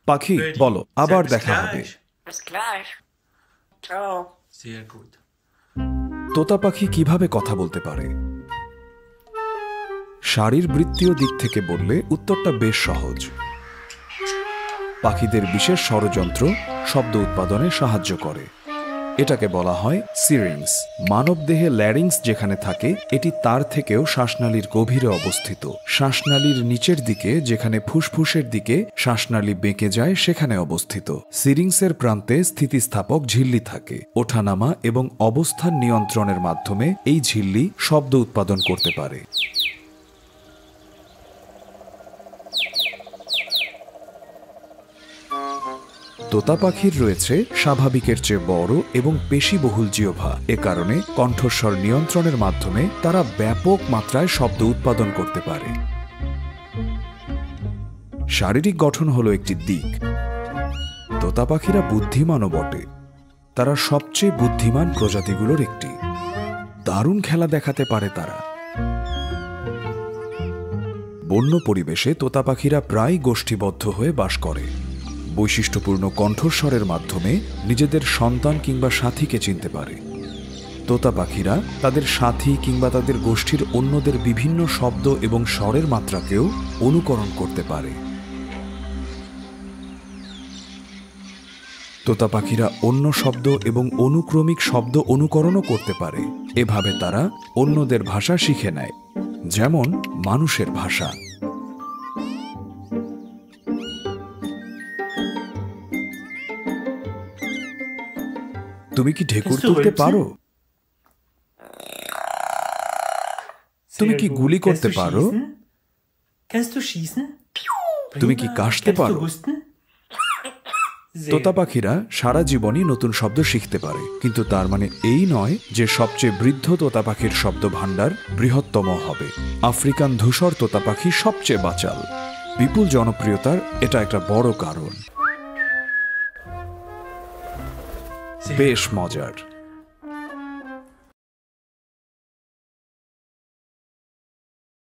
পাখি বলো, আবার দেখা হবে। Bis gleich. Ciao. Sehr gut. তোতা পাখি কিভাবে কথা বলতে পারে? শারীরবৃত্তীয় দিক থেকে বললে উত্তরটা বেশ সহজ। পাখিদের বিশেষ ষড়যন্ত্র শব্দ উৎপাদনে সাহায্য করে। এটাকে বলা হয় সিরিংস। মানবদেহে ল্যারিংস যেখানে থাকে, এটি তার থেকেও শ্বাসনালীর গভীরে অবস্থিত। শ্বাসনালীর নিচের দিকে, যেখানে ফুসফুসের দিকে শ্বাসনালী বেঁকে যায়, সেখানে অবস্থিত। সিরিংসের প্রান্তে স্থিতিস্থাপক ঝিল্লি থাকে। ওঠানামা এবং অবস্থান নিয়ন্ত্রণের মাধ্যমে এই ঝিল্লি শব্দ উৎপাদন করতে পারে। তোতা পাখির রয়েছে স্বাভাবিকের চেয়ে বড় এবং পেশিবহুল জিহ্বা। এ কারণে কণ্ঠস্বর নিয়ন্ত্রণের মাধ্যমে তারা ব্যাপক মাত্রায় শব্দ উৎপাদন করতে পারে। শারীরিক গঠন হলো একটি দিক। তোতা পাখিরা বুদ্ধিমানও বটে। তারা সবচেয়ে বুদ্ধিমান প্রজাতিগুলোর একটি। দারুণ খেলা দেখাতে পারে তারা। বন্য পরিবেশে তোতা পাখিরা প্রায় গোষ্ঠীবদ্ধ হয়ে বাস করে। বৈশিষ্ট্যপূর্ণ কণ্ঠস্বরের মাধ্যমে নিজেদের সন্তান কিংবা সাথীকে চিনতে পারে। তোতা পাখিরা তাদের সাথী কিংবা তাদের গোষ্ঠীর অন্যদের বিভিন্ন শব্দ এবং স্বরের মাত্রাকেও অনুকরণ করতে পারে। তোতা পাখিরা অন্য শব্দ এবং অনুক্রমিক শব্দ অনুকরণও করতে পারে। এভাবে তারা অন্যদের ভাষা শিখে নেয়, যেমন মানুষের ভাষা। তুমি কি ঢেকুর তুলতে পারো? তুমি কি গুলি করতে পারো? তুমি কি কাশতে পারো? তোতা পাখিরা সারা জীবনই নতুন শব্দ শিখতে পারে, কিন্তু তার মানে এই নয় যে সবচেয়ে বৃদ্ধ তোতা পাখির শব্দ ভাণ্ডার বৃহত্তম হবে। আফ্রিকান ধূসর তোতা পাখি সবচেয়ে বাচাল। বিপুল জনপ্রিয়তার এটা একটা বড় কারণ। বেশ মজার।